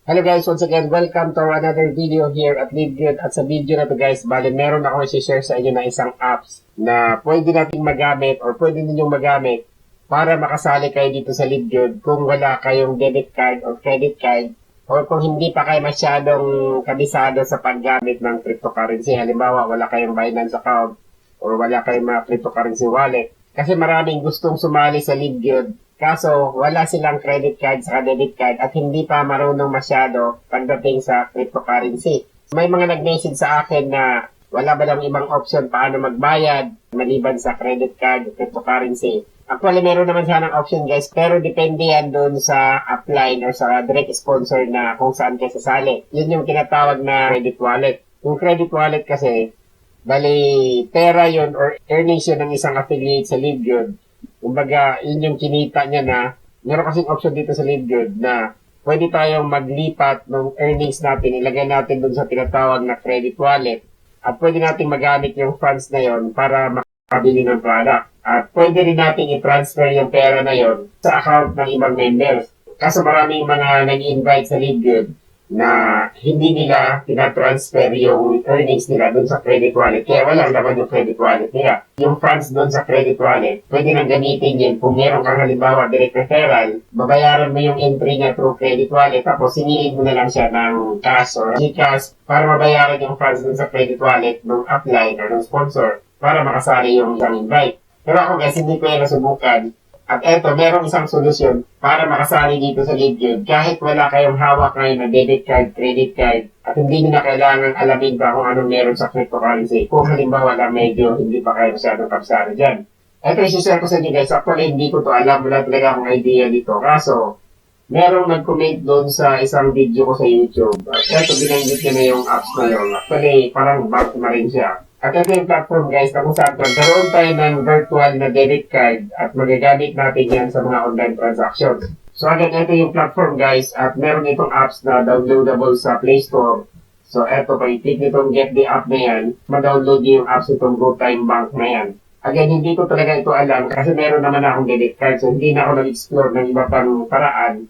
Hello guys, once again, welcome to another video here at LiveGood. At sa video na to guys, bali meron ako i-share sa inyo na isang apps na pwede nating magamit or pwede ninyong magamit para makasali kayo dito sa LiveGood kung wala kayong debit card or credit card or kung hindi pa kayo masyadong kabisado sa paggamit ng cryptocurrency. Halimbawa, wala kayong Binance account or wala kayong mga cryptocurrency wallet. Kasi maraming gustong sumali sa LiveGood. Kaso, wala silang credit card sa debit card at hindi pa marunong masyado pagdating sa cryptocurrency. May mga nag-message sa akin na wala ba lang ibang option paano magbayad maliban sa credit card o cryptocurrency. Actually, meron naman sanang option guys, pero depende yan doon sa upline or sa direct sponsor na kung saan kayo sasali. Yun yung tinatawag na credit wallet. Yung credit wallet kasi, bali pera yun or earnings yun ng isang affiliate sa LiveGood. Kumbaga, yun yung kinita niya na meron kasing option dito sa LiveGood na pwede tayong maglipat ng earnings natin, ilagay natin dun sa tinatawag na credit wallet at pwede natin magamit yung funds na yon para makabili ng product. At pwede rin natin i-transfer yung pera na yon sa account ng ibang members. Kaso maraming mga nag-invite sa LiveGood na hindi nila tinatransfer yung earnings nila doon sa credit wallet. Kaya walang laman yung credit wallet nila. Yung funds doon sa credit wallet, pwede nang gamitin yun. Kung meron kang halimbawa direct referral, babayaran mo yung entry niya through credit wallet, tapos sinilid mo na lang siya ng cash or GCash para mabayaran yung funds doon sa credit wallet ng upline or ng sponsor para makasali yung isang invite. Pero ako guys, hindi ko yan nasubukan. At eto, merong isang solusyon para makasali dito sa LiveGood kahit wala kayong hawak ngayon na debit card, credit card, at hindi nyo na kailangan alamin pa kung anong meron sa cryptocurrency. Kung halimbawa lang medyo hindi pa kayo masyadong kapsari dyan. Eto, isi-share ko sa inyo guys. Actually, hindi ko to alam. Wala talaga akong idea dito. Kaso, merong nag-comment doon sa isang video ko sa YouTube. At eto, binanggit niya na yung apps na yun. Actually, parang bank na rin siya. At ito yung platform guys na kung saan magkaroon tayo ng virtual na debit card at magagamit natin yan sa mga online transactions. So again, ito yung platform guys at meron itong apps na downloadable sa Play Store. So eto, pag i-click nitong get the app na yan, ma-download yung apps itong GoTime Bank na yan. Again, hindi ko talaga ito alam kasi meron naman akong debit card so hindi na ako nag-explore ng iba pang paraan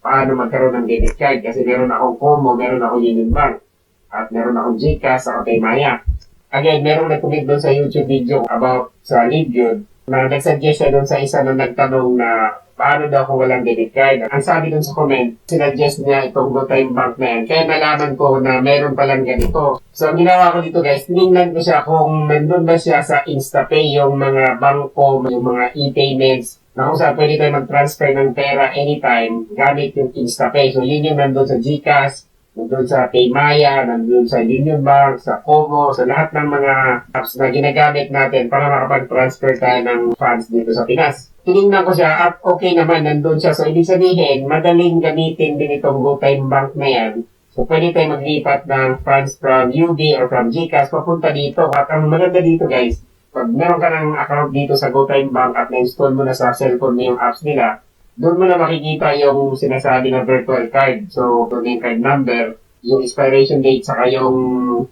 paano magkaroon ng debit card kasi meron akong Como, meron akong Union Bank at meron akong GCash sa Paymaya. Again, meron nag-comment doon sa YouTube video about sa LiveGood na nag-suggest siya doon sa isa na nagtanong na paano daw kung walang debit card. Ang sabi doon sa comment, sinuggest niya itong GoTime Bank na yan. Kaya nalaman ko na meron palang ganito. So, ang ginawa ko dito guys, tinignan ko siya kung nandun ba siya sa InstaPay yung mga bangko, yung mga e-payments na kung saan pwede tayo mag-transfer ng pera anytime gamit yung InstaPay. So, yun yung nandun sa GCash, nandun sa Paymaya, nandun sa Union Bank, sa Como, sa lahat ng mga apps na ginagamit natin para makapag-transfer tayo ng funds dito sa Pinas. Tinignan ko siya at okay naman, nandun siya. So, ibig sabihin, madaling gamitin din itong GoTime Bank na yan. So, pwede tayo maglipat ng funds from UB or from GCash papunta dito. At ang maganda dito guys, pag meron ka ng account dito sa GoTime Bank at na-install mo na sa cellphone mo yung apps nila, doon mo na makikita yung sinasabi na virtual card. So, yung card number, yung expiration date, saka yung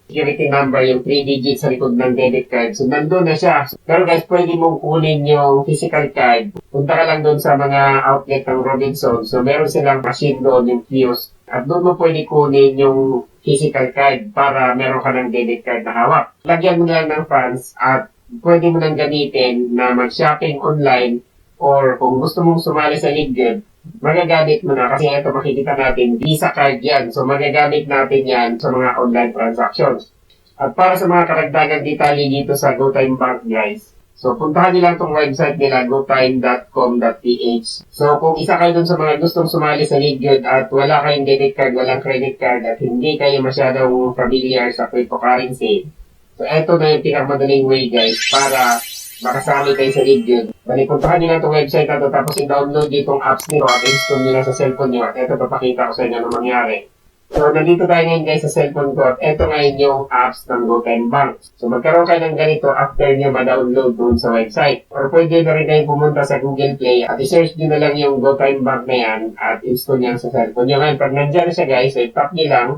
security number, yung 3 digits sa likod ng debit card. So, nandun na siya. Pero guys, pwede mong kunin yung physical card. Punta ka lang doon sa mga outlet ng Robinson. So, meron silang machine doon, yung kiosk. At doon mo pwede kunin yung physical card para meron ka ng debit card na hawak. Lagyan mo lang ng funds at pwede mo nang gamitin na mag-shopping online. Or kung gusto mong sumali sa LiveGood, magagamit mo na kasi ito makikita natin, Visa card yan. So magagamit natin yan sa mga online transactions. At para sa mga karagdagang detalye dito sa GoTime Bank guys, so puntahan nyo lang itong website nila, gotime.com.ph. So kung isa kayo dun sa mga gustong sumali sa LiveGood at wala kayong debit card, walang credit card at hindi kayo masyadong familiar sa cryptocurrency, so ito na yung pinakamadaling way guys para makasali kayo sa LiveGood. Bali, puntahan nyo lang itong website na ito, tapos i-download itong apps nito at install nyo lang sa cellphone nyo. At ito, papakita ko sa inyo ano mangyari. So, nandito tayo ngayon guys sa cellphone ko at ito ngayon yung apps ng GoTime Bank. So, magkaroon kayo ng ganito after nyo ma-download doon sa website. Or pwede na rin kayo pumunta sa Google Play at i-search nyo na lang yung GoTime Bank na yan at install nyo sa cellphone nyo. Ngayon, pag nandyan siya guys, so i-tap nyo lang.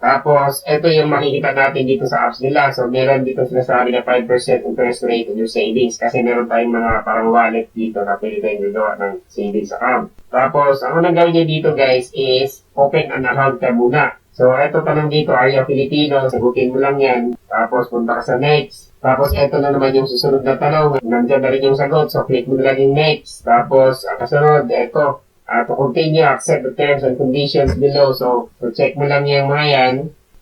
Tapos, ito yung makikita natin dito sa apps nila. So, meron dito sinasabi na 5% interest rate on your savings kasi meron tayong mga parang wallet dito na pwede tayong gagawa ng savings account. Tapos, ang unang gawin nyo dito guys is open an account ka muna. So, ito tanong dito, are you Filipino? Sagutin mo lang yan. Tapos, punta ka sa next. Tapos, ito na naman yung susunod na tanong. Nandiyan na rin yung sagot. So, click mo na lang yung next. Tapos, ang kasunod, ito. To continue, accept the terms and conditions below. So check mo lang yung mga yan.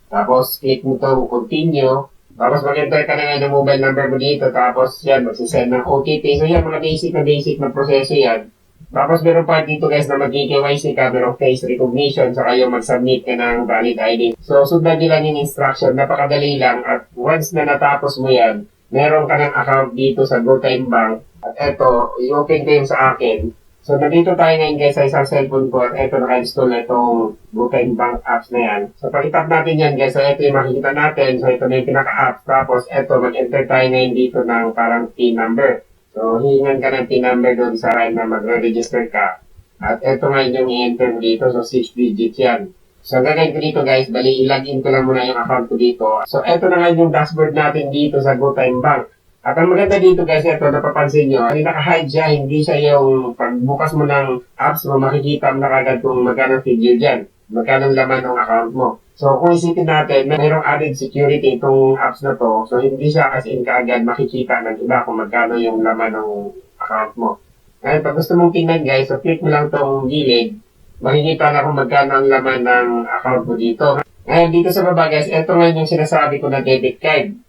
Tapos, click mo itong continue. Tapos, mag-enter ka na nga ng mobile number mo dito. Tapos, yan, magsisend ng OTP. So, yan, mga basic na proseso yan. Tapos, meron pa dito guys na mag-KYC ka, merong face recognition, saka yung mag-submit ka ng valid ID. So, sundan nyo lang yung instruction. Napakadali lang. At once na natapos mo yan, meron ka ng account dito sa GoTime Bank. At eto, i-open ko yung sa akin. So, nandito tayo ngayon guys sa isang cellphone ko. Ito, naka-install na itong GoTime Bank apps na yan. So, pag-itap natin yan guys. So, ito yung makikita natin. So, ito na yung pinaka-apps. Tapos, ito, mag-enter tayo ngayon dito ng parang PIN number. So, hihingan ka ng PIN number doon sa time na mag-register ka. At ito ngayon yung i-enter mo dito. So, 6 digits yan. So, gagawin ko dito guys. Bali, i-login ko lang muna yung account ko dito. So, ito na ngayon yung dashboard natin dito sa GoTime Bank. At ang maganda dito guys, ito napapansin nyo, ay naka-hide siya, hindi siya yung pagbukas mo ng apps mo, makikita mo na kagad kung magkano figure dyan, magkano laman ng account mo. So kung isipin natin, mayroong added security itong apps na to, so hindi siya as in kaagad makikita ng iba kung magkano yung laman ng account mo. Ngayon, pag gusto mong tingnan guys, so click mo lang itong gilid, makikita na kung magkano ang laman ng account mo dito. Ngayon, dito sa baba guys, ito ngayon yung sinasabi ko na debit card.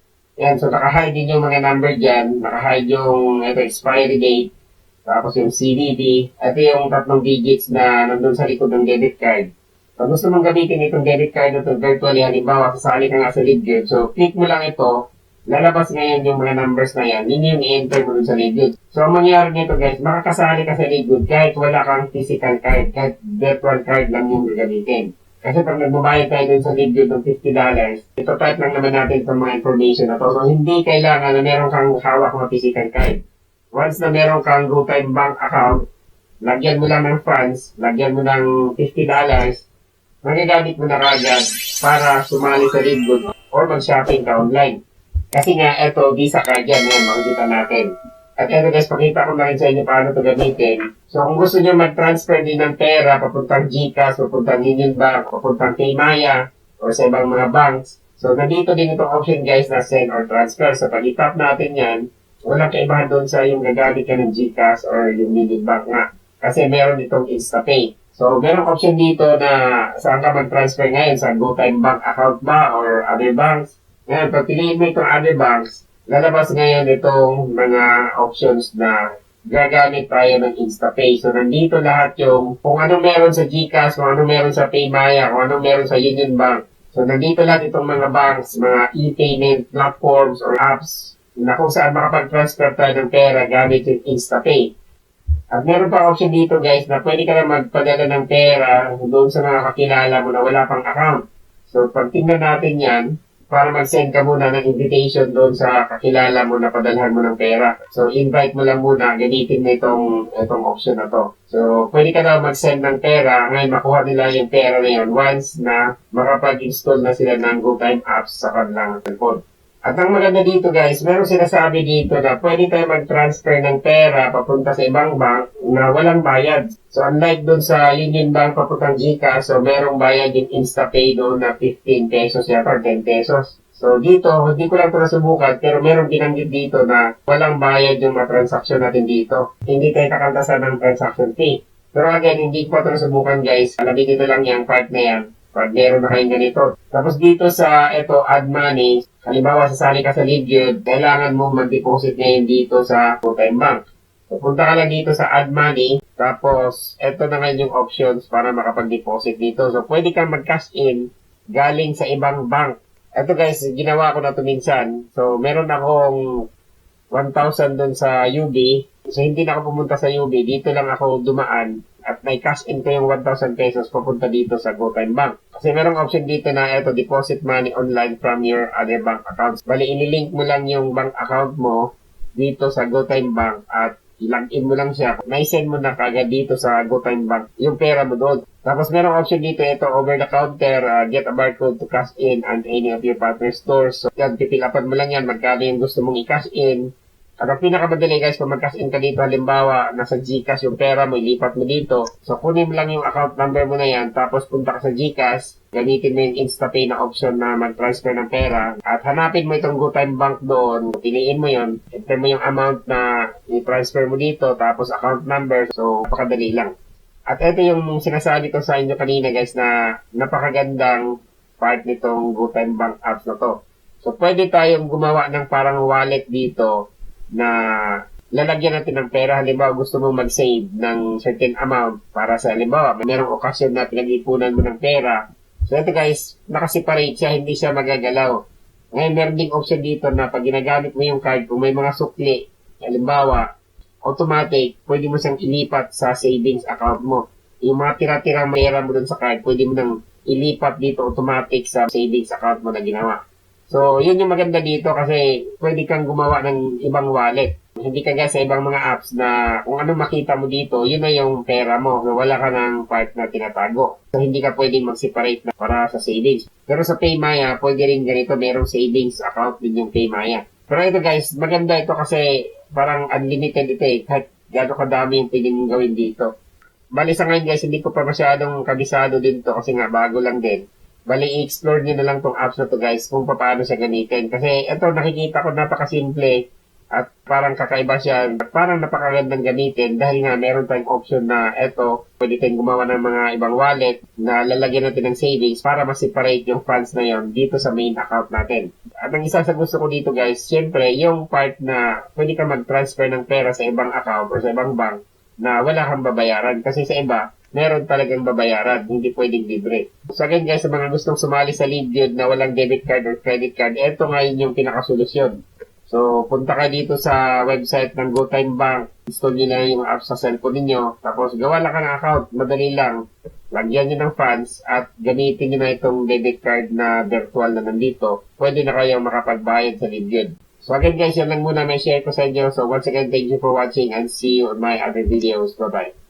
Yan, so naka-hide din yung mga number dyan, naka-hide yung expiry date, tapos yung CVV, ito yung 3 digits na nandun sa likod ng debit card. Pag gusto mong gamitin itong debit card na ito virtually, halimbawa, sasali ka nga sa LeadGuard, so click mo lang ito, lalabas ngayon yung mga numbers na yan, yun yung i-enter mo dun sa LeadGuard. So ang mangyari nito guys, makakasali ka sa LeadGuard kahit wala kang physical card, kahit virtual card lang yung gagamitin. Kasi pag nagbabayad tayo dun sa LeadGuard ng $50, ito type lang naman natin itong mga information na to. So, hindi kailangan na meron kang hawak na physical card. Once na meron kang GoTime Bank account, lagyan mo lang ng funds, lagyan mo ng $50, magagamit mo na kagad para sumali sa LeadGuard or mag-shopping ka online. Kasi nga, ito, Visa card yan, makikita natin. At ito guys, pakita ko na rin sa inyo paano ito gamitin. So kung gusto nyo mag-transfer din ng pera, papuntang GCash, papuntang Union Bank, papuntang Paymaya, o sa ibang mga banks. So nandito din itong option guys na send or transfer. So pag i-tap natin yan, walang kaibahan doon sa yung gagamit ka ng GCash or yung Union Bank nga. Kasi meron itong InstaPay. So merong option dito na saan ka mag-transfer ngayon, sa GoTime Bank account ba or other banks. Ngayon, pag piliin mo itong other banks, lalabas ngayon itong mga options na gagamit tayo ng InstaPay. So, nandito lahat yung kung ano meron sa GCash, kung ano meron sa Paymaya, kung ano meron sa Union Bank. So, nandito lahat itong mga banks, mga e-payment platforms or apps na kung saan makapag-transfer tayo ng pera gamit yung InstaPay. At meron pa option dito guys na pwede ka na magpadala ng pera doon sa mga kakilala mo na wala pang account. So, pag tingnan natin yan, para mag-send ka muna ng invitation doon sa kakilala mo na padalhan mo ng pera. So, invite mo lang muna, gamitin mo itong option na to. So, pwede ka na mag-send ng pera, ngayon makuha nila yung pera na yun once na makapag-install na sila ng GoTime apps sa kanilang cellphone. At ang maganda dito guys, meron sinasabi dito na pwede tayo mag-transfer ng pera papunta sa ibang bank na walang bayad. So unlike doon sa Union Bank papuntang GCash, so merong bayad yung InstaPay doon na 15 pesos yata or 10 pesos. So dito, hindi ko lang ito nasubukan, pero meron binanggit dito na walang bayad yung mga transaksyon natin dito. Hindi tayo kakantasan ng transaction fee. Pero again, hindi ko pa ito nasubukan guys. Alamin nyo lang yung part na yan. Pag meron na kayong ganito. Tapos dito sa add money, halimbawa sasali ka sa LeadGuard, kailangan mo mag-deposit ngayon dito sa GoTime Bank. So punta ka lang dito sa add money, tapos ito na ngayon yung options para makapag-deposit dito. So pwede kang mag-cash in galing sa ibang bank. Ito guys, ginawa ko na ito minsan. So meron akong 1,000 doon sa UB. So hindi na ako pumunta sa UB, dito lang ako dumaan. At may cash in ko yung 1,000 pesos papunta dito sa GoTime Bank. Kasi merong option dito na ito, deposit money online from your other bank accounts. Bali, ililink mo lang yung bank account mo dito sa GoTime Bank at i-log in mo lang siya. May send mo na kagad dito sa GoTime Bank yung pera mo doon. Tapos merong option dito, ito, over the counter, get a barcode to cash in on any of your partner stores. So, yan, pipilapan mo lang yan, magkano yung gusto mong i-cash in. At ang pinakamadali guys, kung mag-cash in ka dito, halimbawa, nasa GCash yung pera mo, ilipat mo dito. So, kunin mo lang yung account number mo na yan, tapos punta ka sa GCash, gamitin mo yung InstaPay na option na mag-transfer ng pera, at hanapin mo itong GoTime Bank doon, piliin mo yon, enter mo yung amount na i-transfer mo dito, tapos account number, so, pakadali lang. At ito yung sinasabi ko sa inyo kanina guys na napakagandang part nitong GoTime Bank apps na to. So, pwede tayong gumawa ng parang wallet dito na lalagyan natin ng pera. Halimbawa, gusto mong mag-save ng certain amount para sa halimbawa, merong okasyon na pinag-ipunan mo ng pera. So, ito guys, nakaseparate siya, hindi siya magagalaw. Ngayon, meron ding option dito na pag ginagamit mo yung card, kung may mga sukli, halimbawa, automatic, pwede mo siyang ilipat sa savings account mo. Yung mga tira-tirang mayroon mo dun sa card, pwede mo nang ilipat dito automatic sa savings account mo na ginawa. So, yun yung maganda dito kasi pwede kang gumawa ng ibang wallet. Hindi ka sa ibang mga apps na kung ano makita mo dito, yun na yung pera mo. So, wala ka ng part na tinatago. So, hindi ka pwedeng mag-separate na para sa savings. Pero sa Paymaya, pwede rin ganito, merong savings account din yung Paymaya. Pero ito guys, maganda ito kasi parang unlimited ito eh. Kahit gano'ng kadami yung pwede mong gawin dito. Bali sa ngayon guys, hindi ko pa masyadong kabisado din to kasi nga bago lang din. Bali, i-explore nyo na lang tong apps na to guys kung paano siya gamitin. Kasi ito nakikita ko napakasimple at parang kakaiba siya. Parang napakagandang gamitin dahil nga meron tayong option na ito, pwede tayong gumawa ng mga ibang wallet na lalagyan natin ng savings para ma-separate yung funds na yon dito sa main account natin. At ang isa sa gusto ko dito guys, syempre yung part na pwede ka mag-transfer ng pera sa ibang account o sa ibang bank na wala kang babayaran. Kasi sa iba, meron talagang babayaran, hindi pwedeng libre. So again guys, sa mga gustong sumali sa LeadGood na walang debit card or credit card, ito ngayon yung pinakasolusyon. So, punta ka dito sa website ng GoTime Bank, install nyo na yung app sa cellphone ninyo, tapos gawa lang ka ng account, madali lang, lagyan nyo ng funds, at gamitin nyo na itong debit card na virtual na nandito, pwede na kayong makapagbayad sa LeadGood. So again guys, yan lang muna may share ko sa inyo. So once again, thank you for watching and see you on my other videos. Bye-bye.